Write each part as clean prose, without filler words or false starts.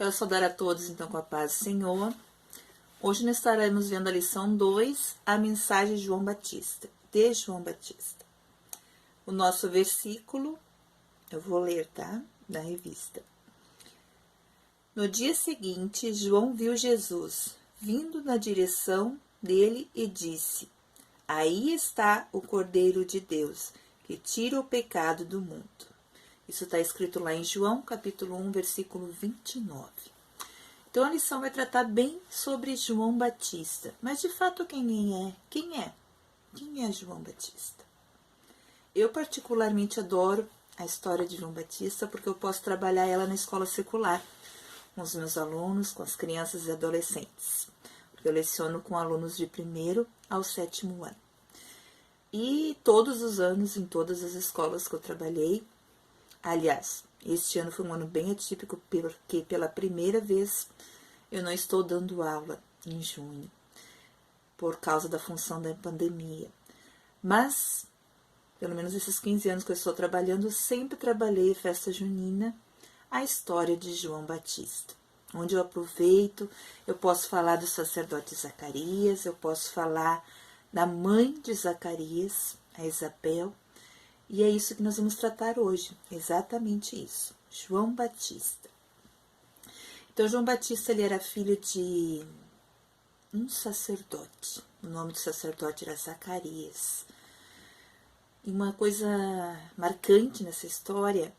Quero saudar a todos, então, com a paz do Senhor. Hoje nós estaremos vendo a lição 2, a mensagem de João Batista, de João Batista. O nosso versículo, eu vou ler, tá? Da revista. No dia seguinte, João viu Jesus vindo na direção dele e disse: Aí está o Cordeiro de Deus, que tira o pecado do mundo. Isso está escrito lá em João, capítulo 1, versículo 29. Então, a lição vai tratar bem sobre João Batista. Mas, de fato, quem é? Quem é João Batista? Eu, particularmente, adoro a história de João Batista, porque eu posso trabalhar ela na escola secular, com os meus alunos, com as crianças e adolescentes. Porque eu leciono com alunos de 1º ao 7º ano. E todos os anos, em todas as escolas que eu trabalhei, aliás, este ano foi um ano bem atípico, porque pela primeira vez eu não estou dando aula em junho, por causa da função da pandemia. Mas, pelo menos esses 15 anos que eu estou trabalhando, eu sempre trabalhei festa junina, a história de João Batista, onde eu aproveito, eu posso falar do sacerdote Zacarias, eu posso falar da mãe de Zacarias, a Isabel, e é isso que nós vamos tratar hoje, exatamente isso, João Batista. Então, João Batista, ele era filho de um sacerdote, o nome do sacerdote era Zacarias. E uma coisa marcante nessa história,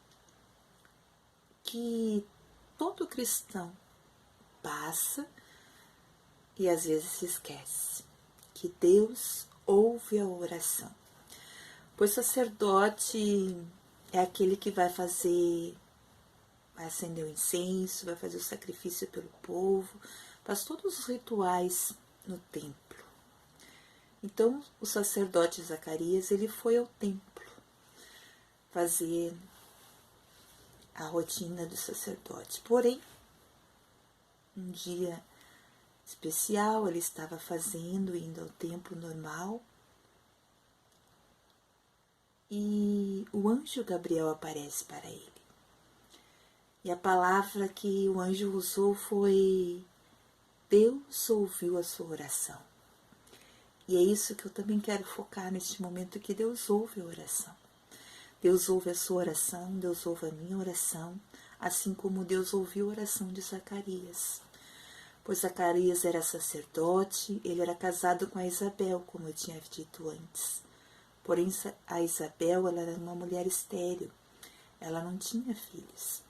que todo cristão passa e às vezes se esquece, que Deus ouve a oração. Pois sacerdote é aquele que vai acender o incenso, vai fazer o sacrifício pelo povo, faz todos os rituais no templo. Então, o sacerdote Zacarias, ele foi ao templo fazer a rotina do sacerdote. Porém, um dia especial, ele estava indo ao templo normal, e o anjo Gabriel aparece para ele. E a palavra que o anjo usou foi: Deus ouviu a sua oração. E é isso que eu também quero focar neste momento, que Deus ouve a oração. Deus ouve a sua oração, Deus ouve a minha oração, assim como Deus ouviu a oração de Zacarias. Pois Zacarias era sacerdote, ele era casado com a Isabel, como eu tinha dito antes. Porém, a Isabel, ela era uma mulher estéril, ela não tinha filhos.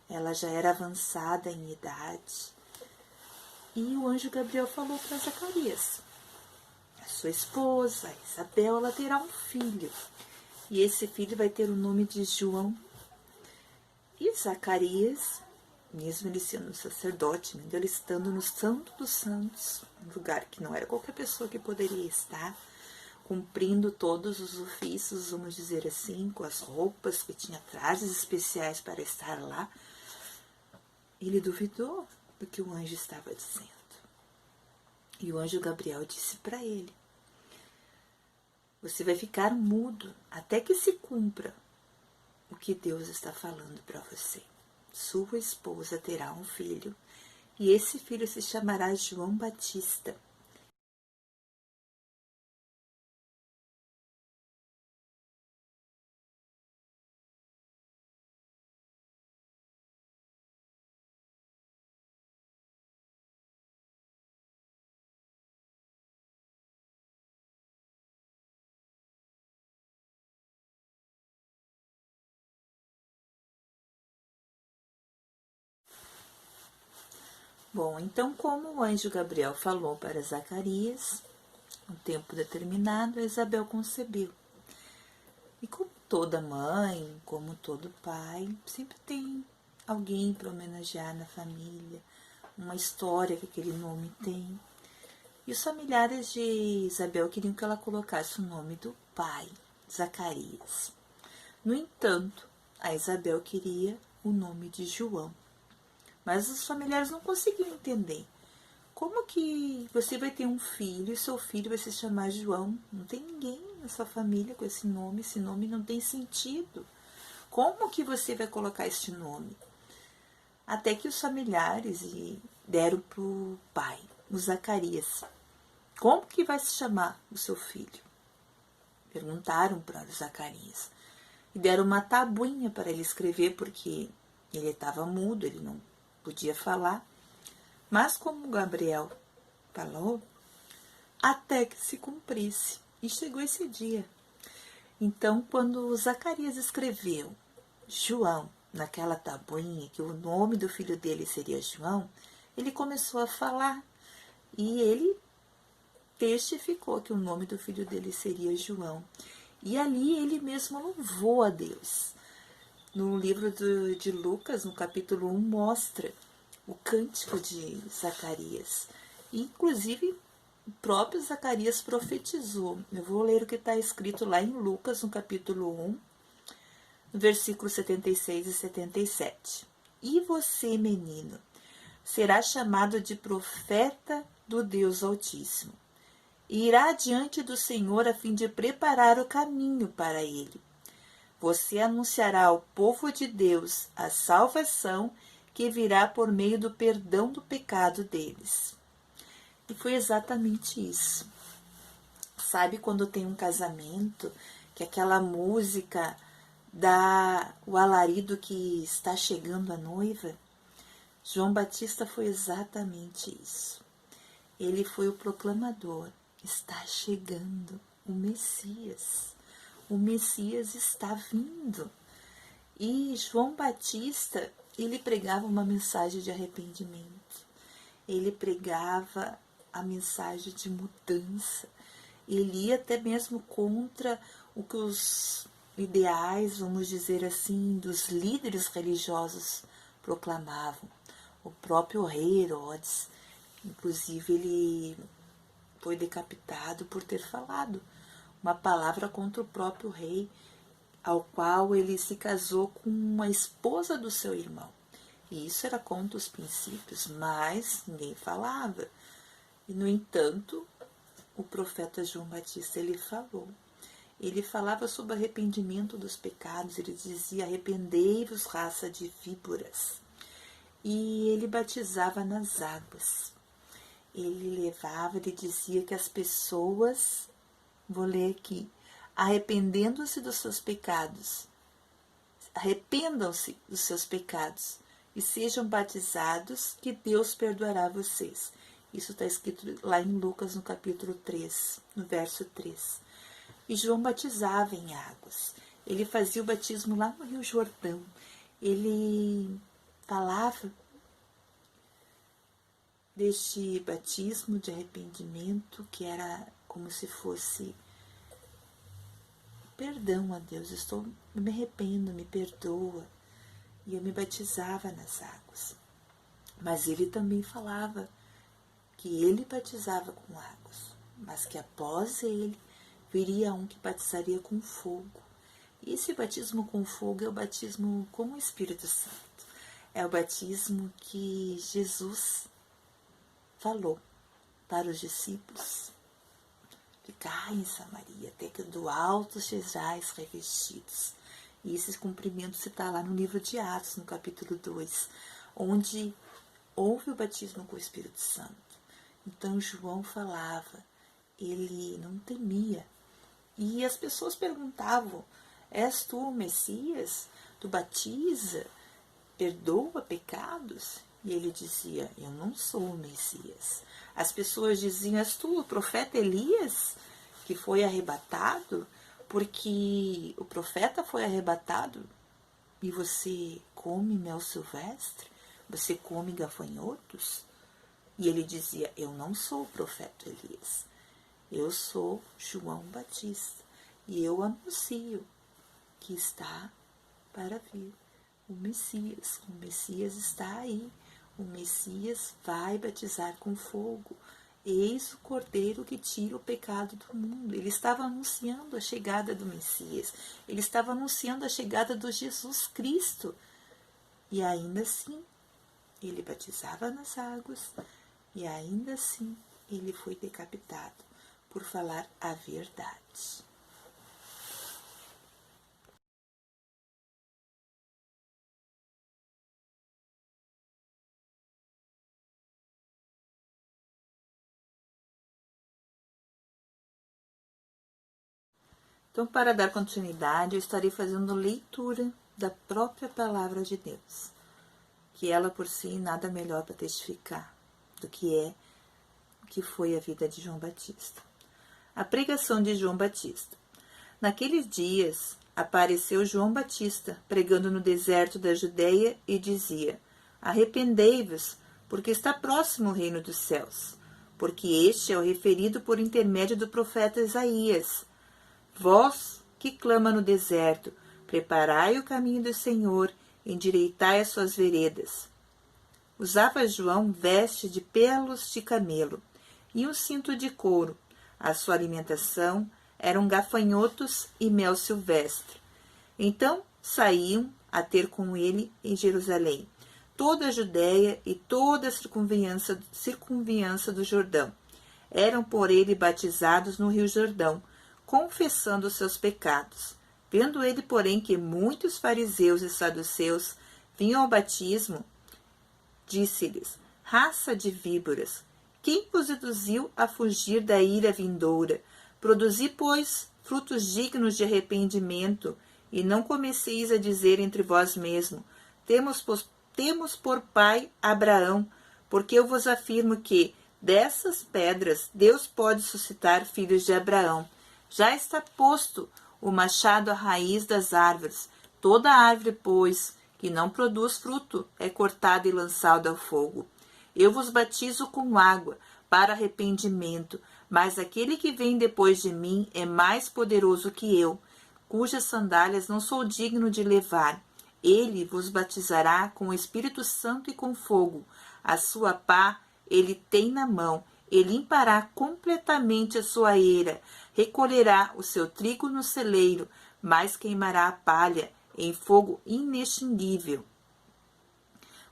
Ela já era avançada em idade. E o anjo Gabriel falou para Zacarias: a sua esposa, Isabel, ela terá um filho. E esse filho vai ter o nome de João. E Zacarias, mesmo ele sendo um sacerdote, ele estando no Santo dos Santos, um lugar que não era qualquer pessoa que poderia estar, cumprindo todos os ofícios, vamos dizer assim, com as roupas, que tinha trajes especiais para estar lá, ele duvidou do que o anjo estava dizendo. E o anjo Gabriel disse para ele: você vai ficar mudo até que se cumpra o que Deus está falando para você. Sua esposa terá um filho, e esse filho se chamará João Batista. Bom, então, como o anjo Gabriel falou para Zacarias, um tempo determinado, Isabel concebeu. E como toda mãe, como todo pai, sempre tem alguém para homenagear na família, uma história que aquele nome tem. E os familiares de Isabel queriam que ela colocasse o nome do pai, Zacarias. No entanto, a Isabel queria o nome de João. Mas os familiares não conseguiam entender. Como que você vai ter um filho e seu filho vai se chamar João? Não tem ninguém na sua família com esse nome não tem sentido. Como que você vai colocar este nome? Até que os familiares deram para o pai, o Zacarias: como que vai se chamar o seu filho? Perguntaram para Zacarias. E deram uma tabuinha para ele escrever, porque ele estava mudo, ele não podia falar. Mas como Gabriel falou, até que se cumprisse. E chegou esse dia. Então, quando Zacarias escreveu João naquela tabuinha, que o nome do filho dele seria João, ele começou a falar. E ele testificou que o nome do filho dele seria João. E ali ele mesmo louvou a Deus. No livro de Lucas, no capítulo 1, mostra o cântico de Zacarias. Inclusive, o próprio Zacarias profetizou. Eu vou ler o que está escrito lá em Lucas, no capítulo 1, versículos 76 e 77. E você, menino, será chamado de profeta do Deus Altíssimo. E irá diante do Senhor a fim de preparar o caminho para ele. Você anunciará ao povo de Deus a salvação que virá por meio do perdão do pecado deles. E foi exatamente isso. Sabe quando tem um casamento, que aquela música dá o alarido que está chegando a noiva? João Batista foi exatamente isso. Ele foi o proclamador. Está chegando o Messias. O Messias está vindo. E João Batista, ele pregava uma mensagem de arrependimento. Ele pregava a mensagem de mudança. Ele ia até mesmo contra o que os ideais, vamos dizer assim, dos líderes religiosos proclamavam. O próprio rei Herodes, inclusive, ele foi decapitado por ter falado uma palavra contra o próprio rei, ao qual ele se casou com a esposa do seu irmão. E isso era contra os princípios, mas ninguém falava. E, no entanto, o profeta João Batista, ele falou. Ele falava sobre arrependimento dos pecados, ele dizia: arrependei-vos, raça de víboras. E ele batizava nas águas. Ele levava, ele dizia que as pessoas, vou ler aqui, arrependendo-se dos seus pecados, arrependam-se dos seus pecados e sejam batizados, que Deus perdoará vocês. Isso está escrito lá em Lucas, no capítulo 3, no verso 3. E João batizava em águas. Ele fazia o batismo lá no Rio Jordão. Ele falava deste batismo de arrependimento, que era como se fosse perdão a Deus, eu me arrependo, me perdoa. E eu me batizava nas águas. Mas ele também falava que ele batizava com águas, mas que após ele viria um que batizaria com fogo. E esse batismo com fogo é o batismo com o Espírito Santo. É o batismo que Jesus falou para os discípulos: ficai em Samaria, até que do alto sejais revestidos. E esse cumprimento se está lá no livro de Atos, no capítulo 2, onde houve o batismo com o Espírito Santo. Então João falava, ele não temia. E as pessoas perguntavam: és tu o Messias? Tu batiza? Perdoa pecados? E ele dizia: eu não sou o Messias. As pessoas diziam: és tu o profeta Elias, que foi arrebatado? Porque o profeta foi arrebatado e você come mel silvestre? Você come gafanhotos? E ele dizia: eu não sou o profeta Elias. Eu sou João Batista. E eu anuncio que está para vir o Messias. O Messias está aí. O Messias vai batizar com fogo. Eis o Cordeiro que tira o pecado do mundo. Ele estava anunciando a chegada do Messias. Ele estava anunciando a chegada do Jesus Cristo. E ainda assim, ele batizava nas águas. E ainda assim, ele foi decapitado por falar a verdade. Então, para dar continuidade, eu estarei fazendo leitura da própria palavra de Deus, que ela por si nada melhor para testificar do que foi a vida de João Batista. A pregação de João Batista. Naqueles dias, apareceu João Batista, pregando no deserto da Judeia, e dizia: arrependei-vos, porque está próximo o reino dos céus, porque este é o referido por intermédio do profeta Isaías. Vós que clama no deserto, preparai o caminho do Senhor, endireitai as suas veredas. Usava João veste de pelos de camelo e um cinto de couro. A sua alimentação eram gafanhotos e mel silvestre. Então saíam a ter com ele em Jerusalém toda a Judéia e toda a circunviança do Jordão. Eram por ele batizados no rio Jordão, confessando os seus pecados. Vendo ele, porém, que muitos fariseus e saduceus vinham ao batismo, disse-lhes: raça de víboras, quem vos seduziu a fugir da ira vindoura? Produzi, pois, frutos dignos de arrependimento, e não comeceis a dizer entre vós mesmos: temos por pai Abraão, porque eu vos afirmo que dessas pedras Deus pode suscitar filhos de Abraão. Já está posto o machado à raiz das árvores. Toda árvore, pois, que não produz fruto, é cortada e lançada ao fogo. Eu vos batizo com água para arrependimento, mas aquele que vem depois de mim é mais poderoso que eu, cujas sandálias não sou digno de levar. Ele vos batizará com o Espírito Santo e com fogo. A sua pá ele tem na mão, e limpará completamente a sua eira, recolherá o seu trigo no celeiro, mas queimará a palha em fogo inextinguível.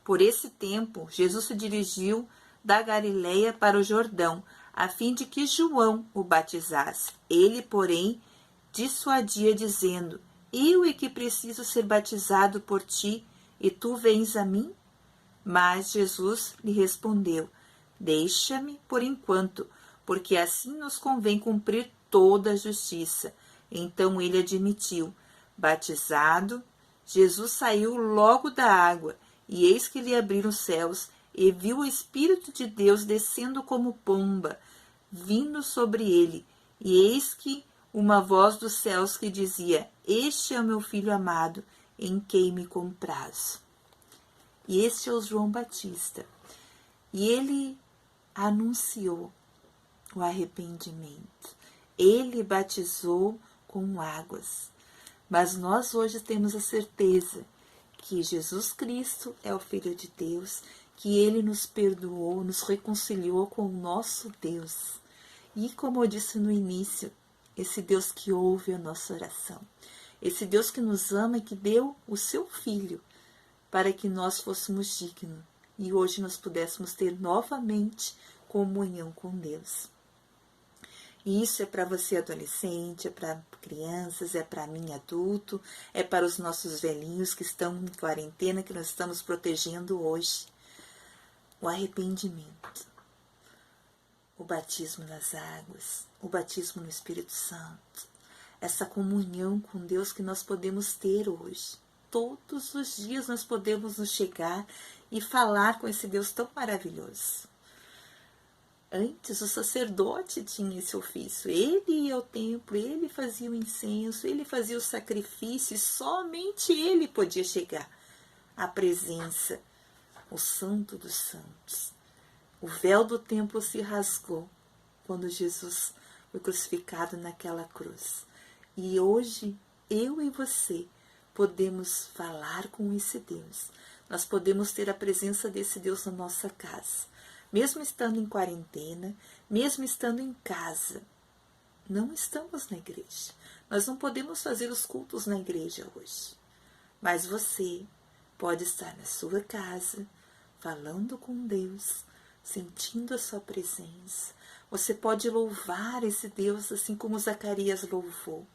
Por esse tempo, Jesus se dirigiu da Galileia para o Jordão, a fim de que João o batizasse. Ele, porém, dissuadia, dizendo: eu é que preciso ser batizado por ti, e tu vens a mim? Mas Jesus lhe respondeu: deixa-me por enquanto, porque assim nos convém cumprir toda a justiça. Então ele admitiu. Batizado, Jesus saiu logo da água, e eis que lhe abriram os céus, e viu o Espírito de Deus descendo como pomba, vindo sobre ele. E eis que uma voz dos céus que dizia: este é o meu filho amado, em quem me comprazo. E este é o João Batista. E ele anunciou o arrependimento. Ele batizou com águas. Mas nós hoje temos a certeza que Jesus Cristo é o Filho de Deus, que ele nos perdoou, nos reconciliou com o nosso Deus. E como eu disse no início, esse Deus que ouve a nossa oração, esse Deus que nos ama e que deu o seu Filho para que nós fôssemos dignos e hoje nós pudéssemos ter novamente comunhão com Deus. E isso é para você adolescente, é para crianças, é para mim adulto, é para os nossos velhinhos que estão em quarentena, que nós estamos protegendo hoje. O arrependimento, o batismo nas águas, o batismo no Espírito Santo, essa comunhão com Deus que nós podemos ter hoje. Todos os dias nós podemos nos chegar e falar com esse Deus tão maravilhoso. Antes o sacerdote tinha esse ofício, ele ia ao templo, ele fazia o incenso, ele fazia o sacrifício e somente ele podia chegar à presença, o Santo dos Santos. O véu do templo se rasgou quando Jesus foi crucificado naquela cruz. E hoje eu e você podemos falar com esse Deus. Nós podemos ter a presença desse Deus na nossa casa. Mesmo estando em quarentena, mesmo estando em casa, não estamos na igreja. Nós não podemos fazer os cultos na igreja hoje. Mas você pode estar na sua casa, falando com Deus, sentindo a sua presença. Você pode louvar esse Deus assim como Zacarias louvou.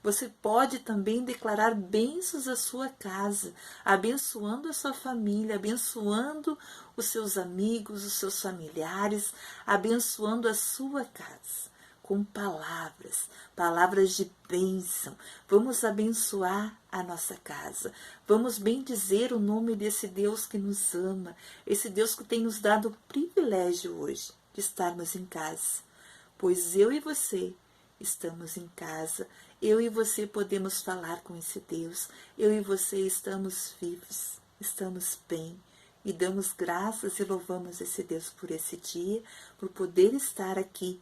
Você pode também declarar bênçãos à sua casa, abençoando a sua família, abençoando os seus amigos, os seus familiares, abençoando a sua casa. com palavras, palavras de bênção. Vamos abençoar a nossa casa. Vamos bendizer o nome desse Deus que nos ama, esse Deus que tem nos dado o privilégio hoje de estarmos em casa. Pois eu e você estamos em casa, eu e você podemos falar com esse Deus, eu e você estamos vivos, estamos bem. E damos graças e louvamos esse Deus por esse dia, por poder estar aqui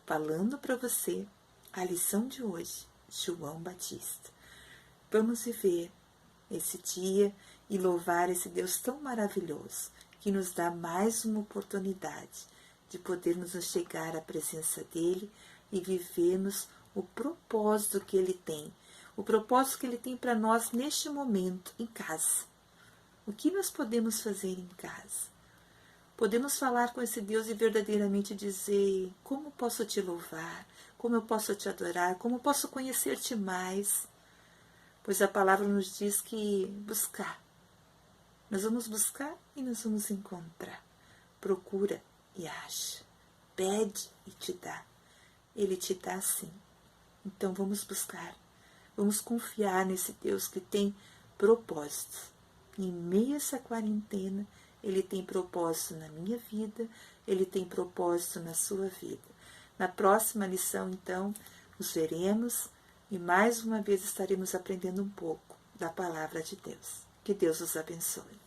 falando para você a lição de hoje, João Batista. Vamos viver esse dia e louvar esse Deus tão maravilhoso, que nos dá mais uma oportunidade de podermos chegar à presença dEle e vivermos o propósito que Ele tem, o propósito que Ele tem para nós neste momento, em casa. O que nós podemos fazer em casa? Podemos falar com esse Deus e verdadeiramente dizer: como posso te louvar? Como eu posso te adorar? Como posso conhecer-te mais? Pois a palavra nos diz que buscar. Nós vamos buscar e nós vamos encontrar. Procura e acha. Pede e te dá. Ele te dá sim. Então vamos buscar. Vamos confiar nesse Deus que tem propósitos. Em meio a essa quarentena, Ele tem propósito na minha vida, Ele tem propósito na sua vida. Na próxima lição, então, nos veremos e mais uma vez estaremos aprendendo um pouco da palavra de Deus. Que Deus os abençoe.